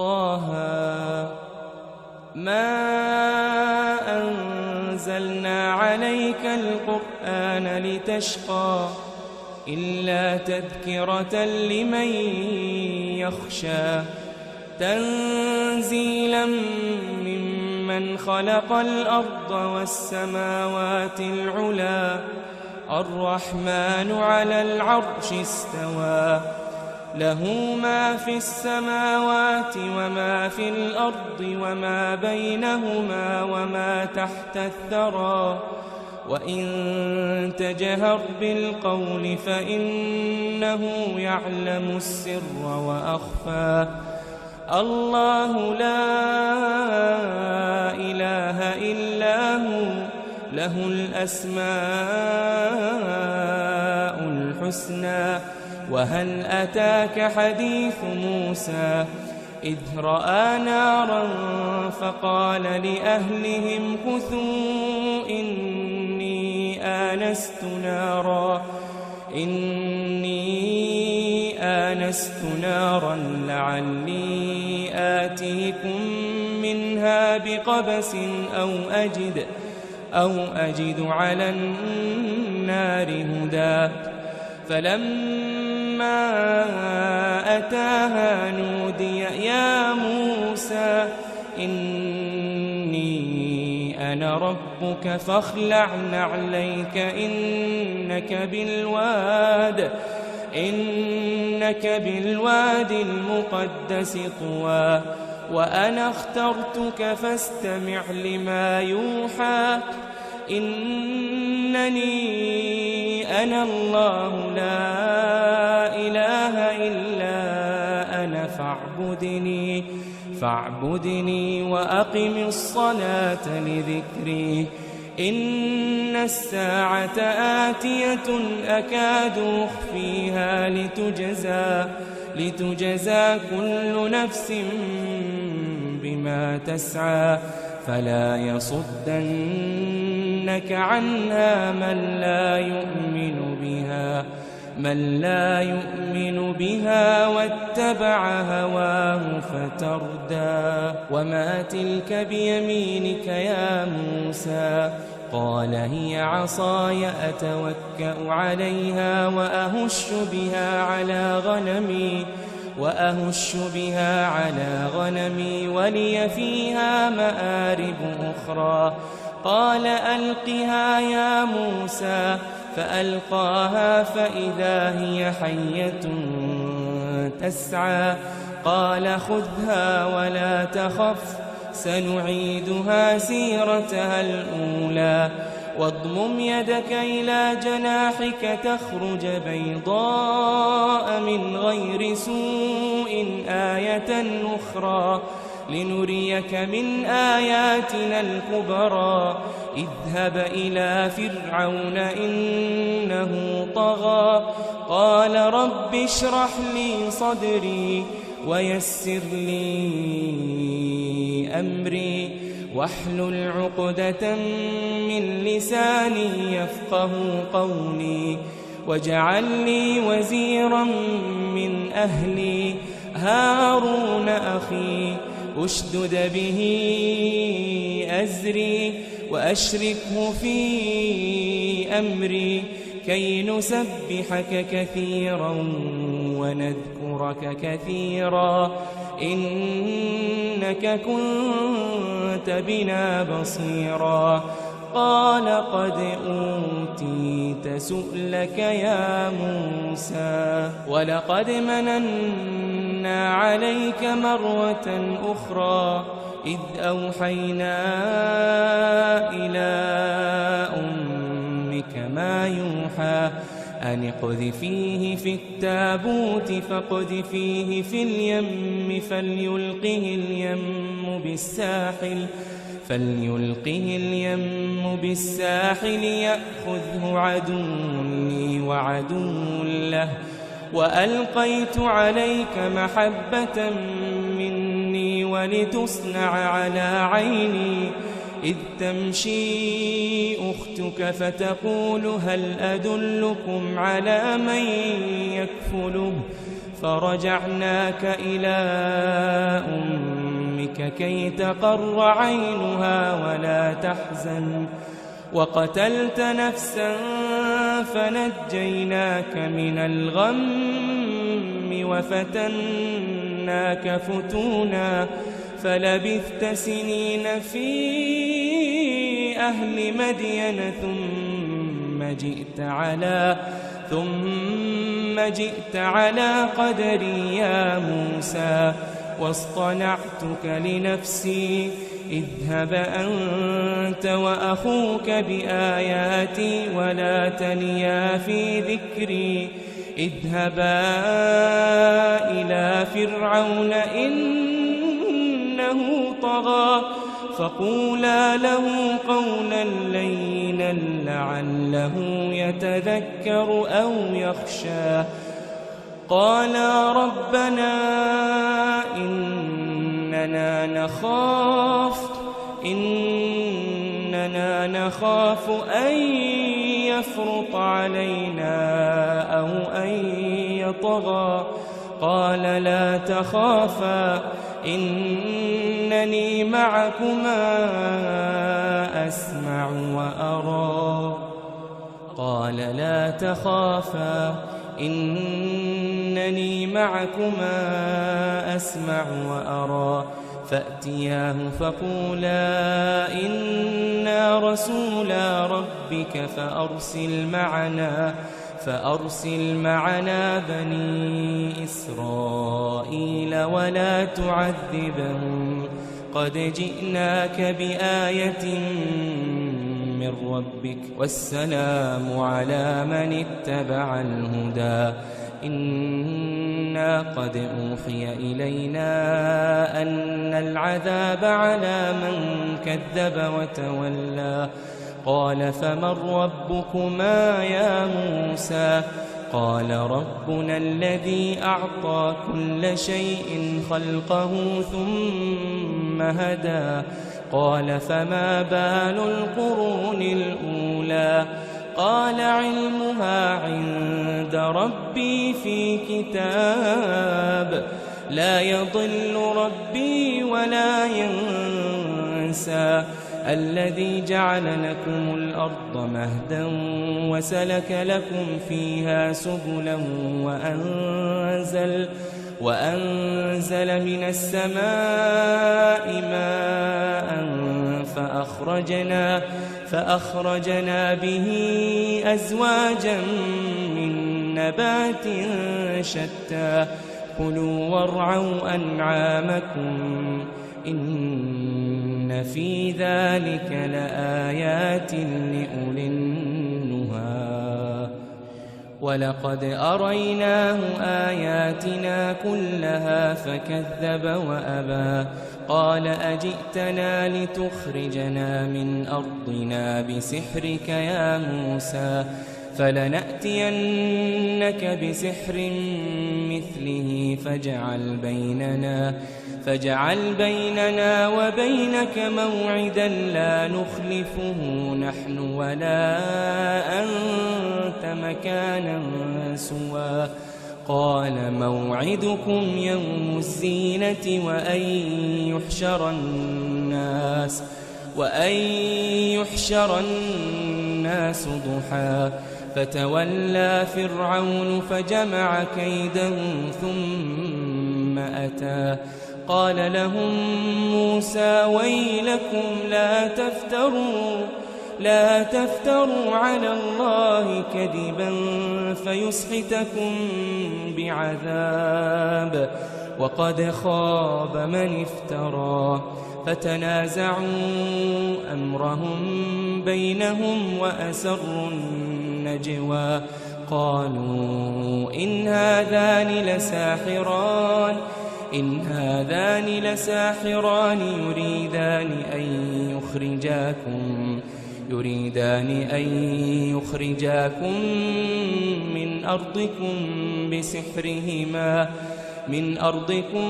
طه ما أنزلنا عليك القرآن لتشقى إلا تذكرة لمن يخشى تنزيلا ممن خلق الأرض والسماوات العلى الرحمن على العرش استوى له ما في السماوات وما في الأرض وما بينهما وما تحت الثرى وإن تجهر بالقول فإنه يعلم السر وأخفى الله لا إله إلا هو له الأسماء الحسنى وهل أتاك حديث موسى إذ رأى نارا فقال لأهلهم كثوا إني آنست نارا لعلي آتيكم منها بقبس أو أجد على النار هدى فلما أتاها نودي يا موسى إني أنا ربك فاخلع نعليك إنك بالواد المقدس طوى وأنا اخترتك فاستمع لما يوحى إنني أنا الله لا إله إلا أنا فاعبدني وأقم الصلاة لذكري إن الساعة آتية أكاد أخفيها لتجزى كل نفس بما تسعى فلا يصدنك عنها من لا يؤمن بها واتبع هواه فتردى وما تلك بيمينك يا موسى قال هي عصاي أتوكأ عليها وأهش بها على غنمي ولي فيها مآرب أخرى قال ألقها يا موسى فألقاها فإذا هي حية تسعى قال خذها ولا تخف سنعيدها سيرتها الأولى واضمم يدك إلى جناحك تخرج بيضاء من غير سوء آية أخرى لنريك من آياتنا الكبرى اذهب إلى فرعون إنه طغى قال رب اشرح لي صدري ويسر لي أمري واحلل عقدة من لساني يفقه قولي واجعل لي وزيرا من أهلي هارون أخي أشدد به أزري وأشركه في أمري كي نسبحك كثيرا ونذكرك كثيرا إنك كنت بنا بصيرا قال قد أوتيت سؤلك يا موسى ولقد مننا عليك مرة أخرى إذ أوحينا إلى أمك ما يوحى أن اقذفيه في التابوت فاقذفيه في اليم فليلقه اليم بالساحل يأخذه عدو لي وعدو له وألقيت عليك محبة مني ولتصنع على عيني إذ تمشي أختك فتقول هل أدلكم على من يكفله فرجعناك إلى ربك كي تقر عينها ولا تحزن وقتلت نفسا فنجيناك من الغم وفتناك فتونا فلبثت سنين في أهل مدين ثم جئت على قدري يا موسى واصطنعتك لنفسي اذهب أنت وأخوك بآياتي ولا تنيا في ذكري اذهبا إلى فرعون إنه طغى فقولا له قولا لينا لعله يتذكر أو يخشى قالا ربنا إننا نخاف أن يفرط علينا أو أن يطغى قال لا تخافا إنني معكما أسمع وأرى قال لا تخافا إنني معكما أسمع وأرى فأتياه فقولا إنا رسولا ربك فأرسل معنا بني إسرائيل ولا تعذبهم قد جئناك بآية من ربك والسلام على من اتبع الهدى إنا قد أوحي إلينا أن العذاب على من كذب وتولى قال فمن ربكما يا موسى قال ربنا الذي أعطى كل شيء خلقه ثم هدى قال فما بال القرون الأولى قال علمها عند ربي في كتاب لا يضل ربي ولا ينسى الذي جعل لكم الأرض مهدا وسلك لكم فيها سبلا وأنزل من السماء ماء فأخرجنا به أزواجا من نبات شتى كلوا وارعوا أنعامكم إن في ذلك لآيات لأولي النهى ولقد أريناه آياتنا كلها فكذب وأبى قال أجئتنا لتخرجنا من أرضنا بسحرك يا موسى فلنأتينك بسحر مثله فاجعل بيننا وبينك موعدا لا نخلفه نحن ولا أنت مكانا سوى قال موعدكم يوم الزينة وأن يحشر الناس ضحى فتولى فرعون فجمع كيده ثم أتى قال لهم موسى ويلكم لا تفتروا على الله كذبا فيسحتكم بعذاب وقد خاب من افترى فتنازعوا أمرهم بينهم وأسروا النجوى قالوا إن هذان لساحران يريدان أن يخرجاكم من أرضكم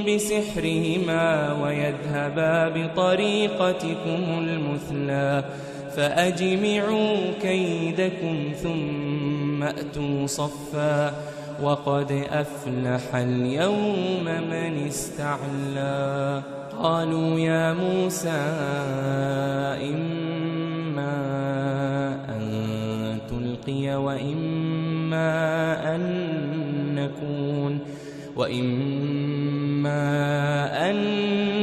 بسحرهما ويذهبا بطريقتكم المثلى فأجمعوا كيدكم ثم أتوا صفا وقد أفلح اليوم من استعلى. قالوا يا موسى إما أن تلقي وإما أن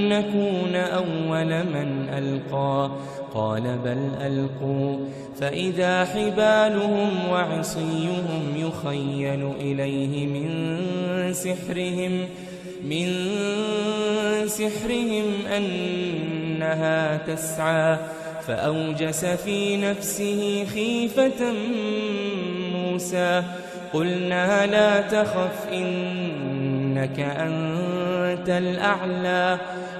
نكون أول من ألقى. قال بل ألقوا فإذا حبالهم وعصيهم يخيل إليه من سحرهم أنها تسعى. فأوجس في نفسه خيفة موسى. قلنا لا تخف إنك أنت الأعلى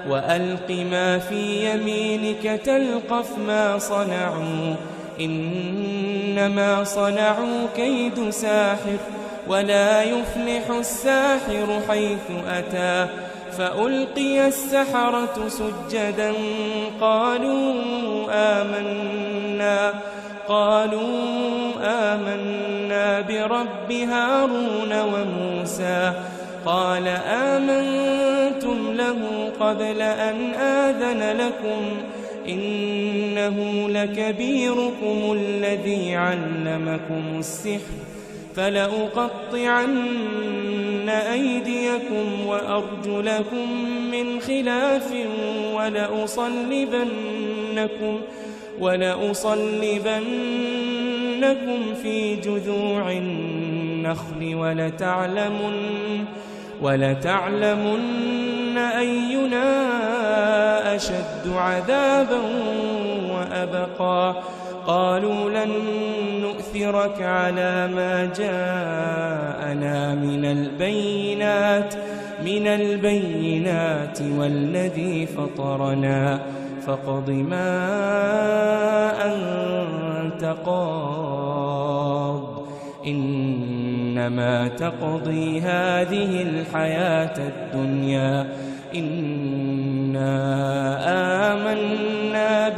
وألق ما في يمينك تلقف ما صنعوا إنما صنعوا كيد ساحر ولا يفلح الساحر حيث أتى. فألقي السحرة سجدا قالوا آمنا برب هارون وموسى. قال آمنتم له قبل أن آذن لكم إنه لكبيركم الذي علمكم السحر فلأقطعن أيديكم وأرجلكم من خلاف ولأصلبنكم في جذوع النخل ولتعلمن أينا أشد عذابا وأبقى. قالوا لن نؤثرك على ما جاءنا من البينات والذي فطرنا فاقض ما أنت قاض إنما تقضي هذه الحياة الدنيا إنا آمنا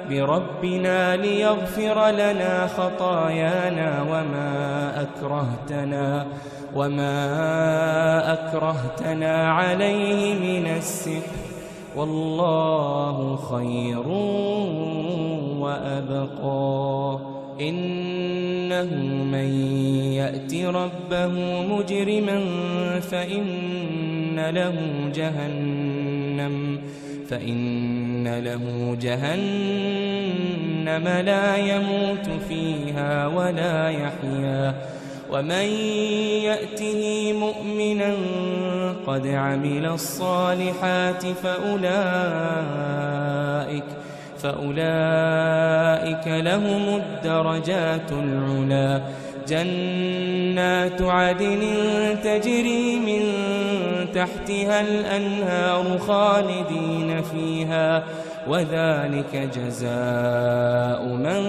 بربنا ليغفر لنا خطايانا وما أكرهتنا عليه من السحر والله خير وأبقى. إنه من يأت ربه مجرما فإن له جهنم لا يموت فيها ولا يحيا. ومن يأته مؤمنا قد عمل الصالحات فأولئك لهم الدرجات العلى. جنات عدن تجري من تحتها الأنهار خالدين فيها وذلك جزاء من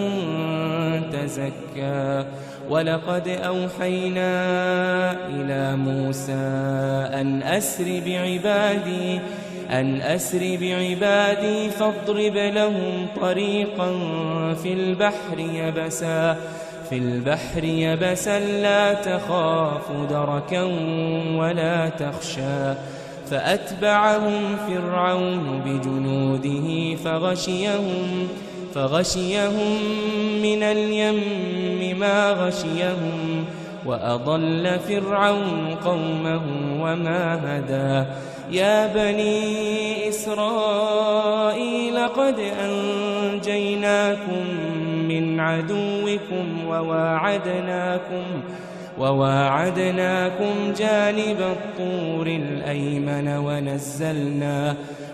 تزكى. ولقد أوحينا إلى موسى أن أسر بعبادي فاضرب لهم طريقا في البحر يبسا لا تخاف دركا ولا تخشى. فأتبعهم فرعون بجنوده فغشيهم من اليم ما غشيهم وأضل فرعون قومه وما هدى. يا بني إسرائيل قد أنجيناكم من عدوكم وواعدناكم جانب الطور الأيمن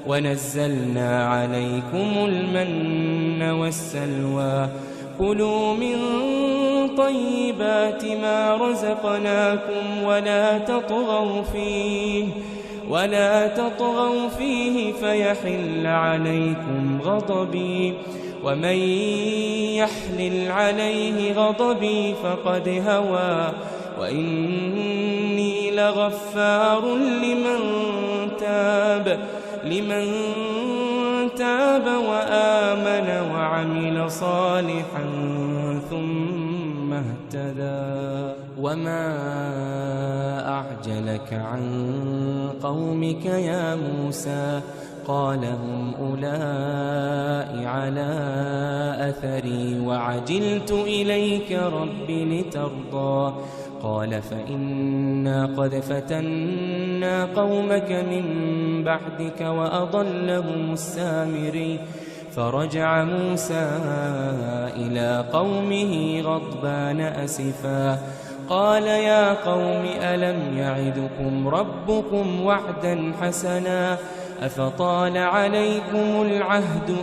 ونزلنا عليكم المن والسلوى. كلوا من طيبات ما رزقناكم ولا تطغوا فيه فيحل عليكم غضبي ومن يحلل عليه غضبي فقد هوى. وإني لغفار لمن تاب وآمن وعمل صالحا ثم اهتدى. وما أعجلك عن قومك يا موسى قال هم أولئك على أثري وعجلت إليك رب لترضى قال فإنا قد فتنا قومك من بعدك وأضلهم السامري فرجع موسى إلى قومه غضبان أسفا قال يا قوم ألم يعدكم ربكم وعدا حسنا أفطال عليكم العهد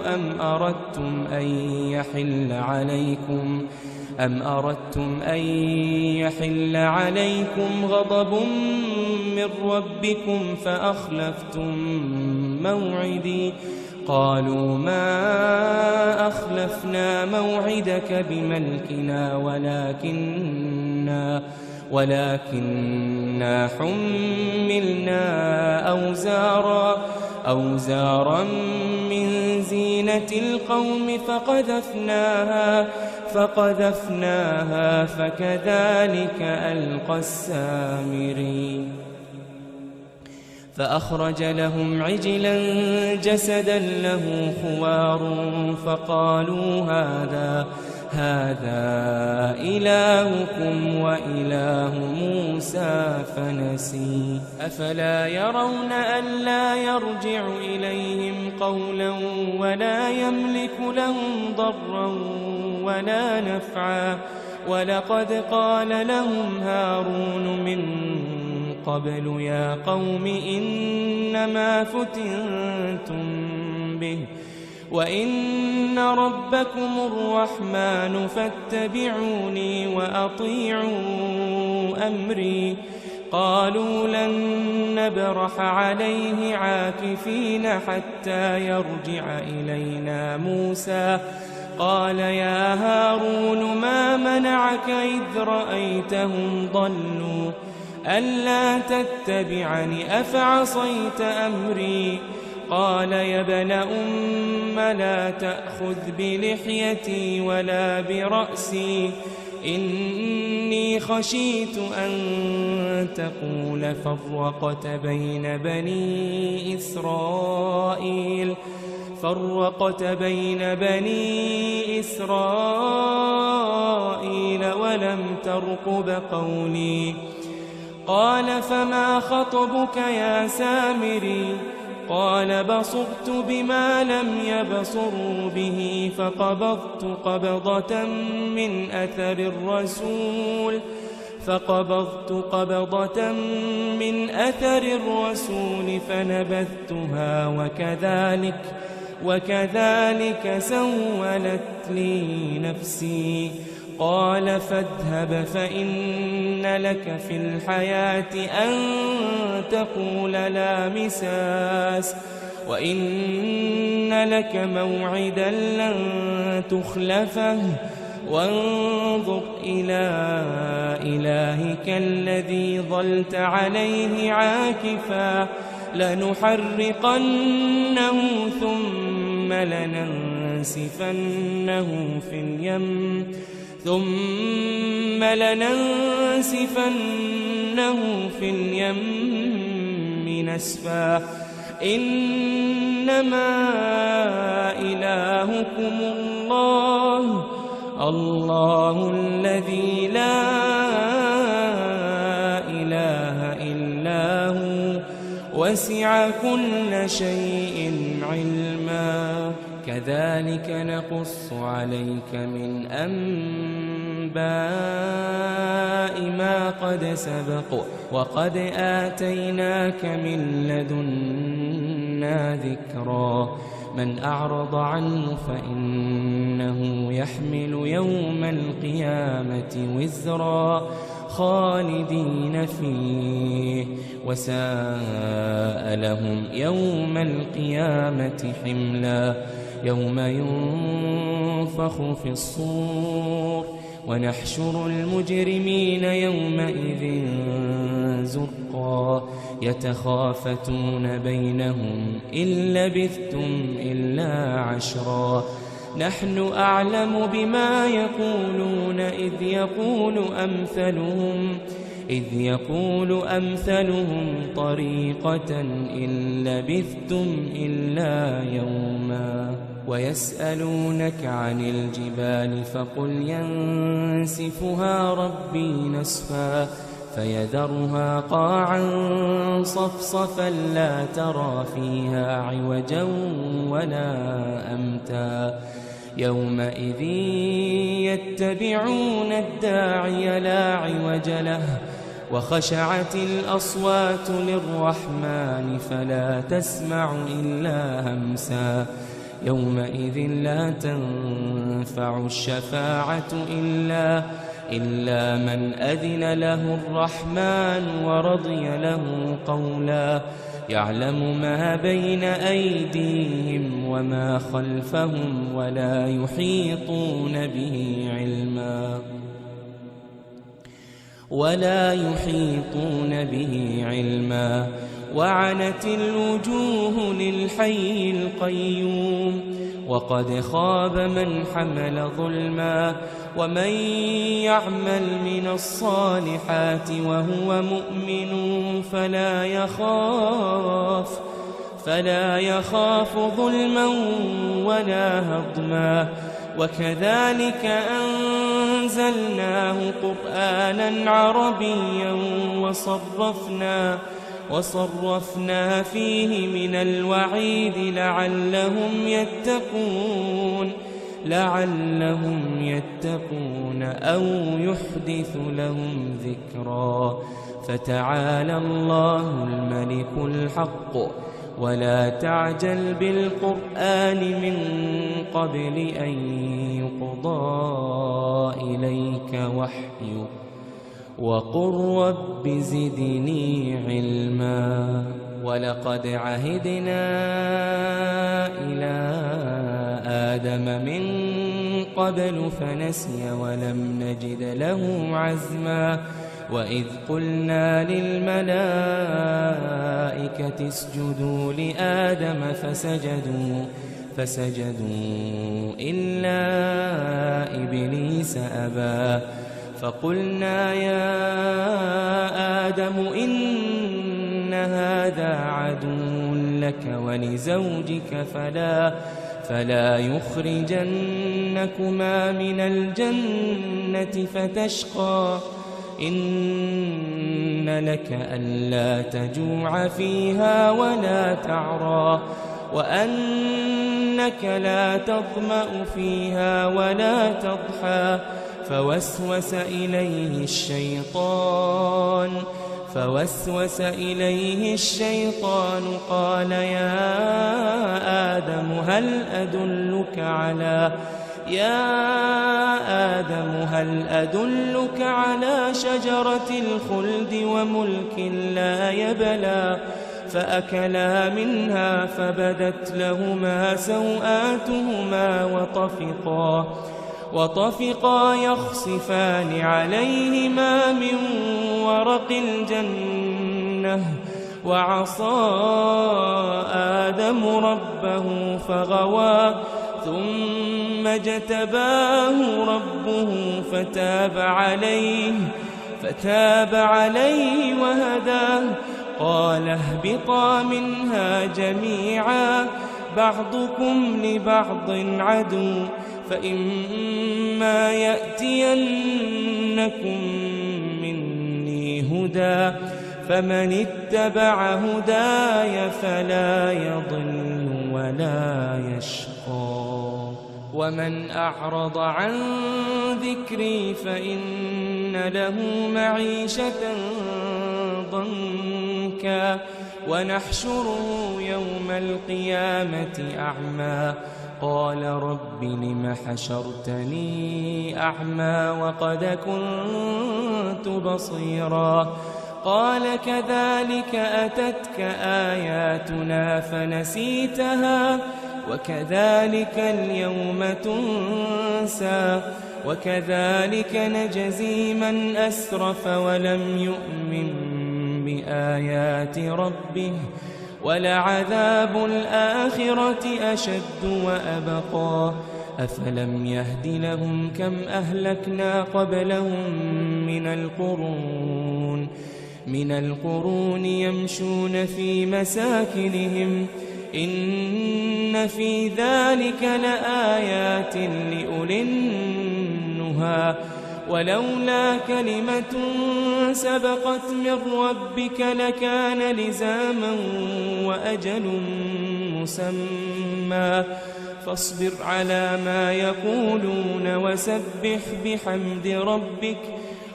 أم أردتم أن يحل عليكم غضب من ربكم فأخلفتم موعدي قالوا ما أخلفنا موعدك بملكنا ولكننا حملنا أوزارا من زينة القوم فقذفناها فكذلك ألقى السامري فأخرج لهم عجلا جسدا له خوار فقالوا هذا إلهكم وإله موسى فنسي أفلا يرون ألا يرجع إليهم قولا ولا يملك لهم ضرا ولا نفعا ولقد قال لهم هارون من قبل يا قوم إنما فتنتم به وإن ربكم الرحمن فاتبعوني وأطيعوا أمري قالوا لن نبرح عليه عاكفين حتى يرجع إلينا موسى قال يا هارون ما منعك إذ رأيتهم ضلوا ألا تتبعني أفعصيت أمري قال يا ابن أم لا تأخذ بلحيتي ولا برأسي إني خشيت أن تقول فرقت بين بني إسرائيل ولم ترقب قولي قال فما خطبك يا سامري قال بصرت بما لم يبصروا به فقبضت قبضة من أثر الرسول فنبذتها وكذلك سولت لي نفسي قال فاذهب فإن لك في الحياة أن تقول لا مساس وإن لك موعدا لن تخلفه وانظر إلى إلهك الذي ظلت عليه عاكفا لنحرقنه ثم لننسفنه في اليم نسفا إنما إلهكم الله الذي لا إله إلا هو وسع كل شيء علما كذلك نقص عليك من أنباء ما قد سبق وقد آتيناك من لدنا ذكرا من أعرض عنه فإنه يحمل يوم القيامة وزرا خالدين فيه وساء لهم يوم القيامة حملا يوم ينفخ في الصور ونحشر المجرمين يومئذ زرقا يتخافتون بينهم إن لبثتم إلا عشرا نحن أعلم بما يقولون إذ يقول أمثلهم طريقة إن لبثتم إلا يوما ويسألونك عن الجبال فقل ينسفها ربي نسفا فيذرها قاعا صفصفا لا ترى فيها عوجا ولا أمتا يومئذ يتبعون الداعي لا عوج له وخشعت الأصوات للرحمن فلا تسمع إلا همسا يومئذ لا تنفع الشفاعة إلا من أذن له الرحمن ورضي له قولا يعلم ما بين أيديهم وما خلفهم ولا يحيطون به علما وعنت الوجوه للحي القيوم وقد خاب من حمل ظلما ومن يعمل من الصالحات وهو مؤمن فلا يخاف ظلما ولا هضما وكذلك أنزلناه قرآنا عربيا وصرفنا فيه من الوعيد لعلهم يتقون أو يحدث لهم ذكرا فتعالى الله الملك الحق ولا تعجل بالقرآن من قبل أن يقضى إليك وحيه وقل رب زدني علما ولقد عهدنا إلى آدم من قبل فنسي ولم نجد له عزما وإذ قلنا للملائكة اسجدوا لآدم فسجدوا إلا إبليس أبى فقلنا يا آدم إن هذا عدو لك ولزوجك فلا يخرجنكما من الجنة فتشقى إن لك ألا تجوع فيها ولا تعرى وأنك لا تظمأ فيها ولا تضحى فوسوس إليه الشيطان قال يا آدم هل أدلك على شجرة الخلد وملك لا يبلى فأكلا منها فبدت لهما سوآتهما وطفقا يخصفان عليهما من ورق الجنة وعصى آدم ربه فغوى ثم اجتباه ربه فتاب عليه وهداه قال اهبطا منها جميعا بعضكم لبعض عدو فإما يأتينكم مني هدى فمن اتبع هداي فلا يضل ولا يشقى ومن أعرض عن ذكري فإن له معيشة ضنكا ونحشره يوم القيامة أعمى قال رب لم حشرتني أعمى وقد كنت بصيرا قال كذلك أتتك آياتنا فنسيتها وكذلك اليوم تنسى وكذلك نجزي من أسرف ولم يؤمن بآيات ربه ولعذاب الآخرة أشد وأبقى أفلم يهد لهم كم أهلكنا قبلهم من القرون يمشون في مساكنهم إن في ذلك لآيات لأولي النهى ولولا كلمة سبقت من ربك لكان لزاما وأجل مسمى فاصبر على ما يقولون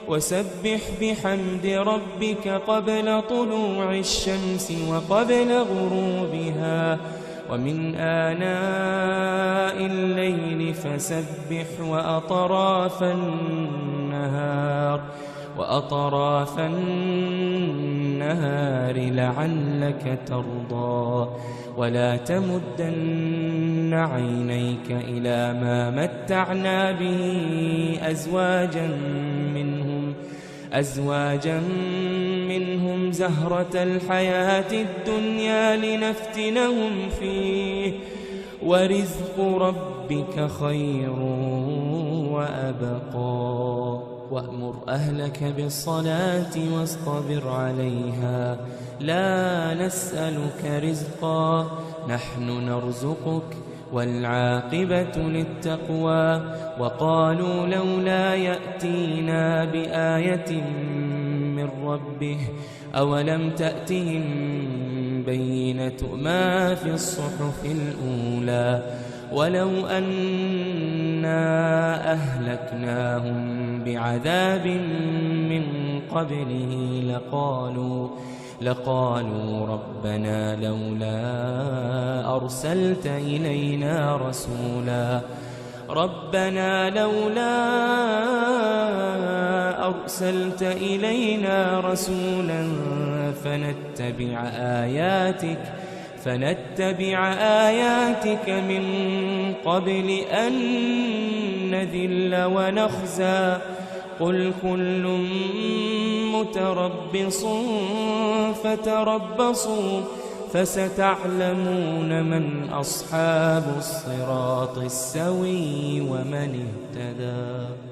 وسبح بحمد ربك قبل طلوع الشمس وقبل غروبها ومن آناء الليل فسبح وأطراف النهار لعلك ترضى ولا تمدن عينيك إلى ما متعنا به أزواجا منهم زهرة الحياة الدنيا لنفتنهم فيه ورزق ربك خير وأبقى وأمر أهلك بالصلاة واصطبر عليها لا نسألك رزقا نحن نرزقك والعاقبة للتقوى وقالوا لولا يأتينا بآية من ربه أولم تأتهم بينة ما في الصحف الأولى ولو أنا أهلكناهم بعذاب من قبله لقالوا ربنا لولا أرسلت إلينا رسولا فنتبع آياتك من قبل أن نذل ونخزى قل كل متربص فتربصوا فستعلمون من أصحاب الصراط السوي ومن اهتدى.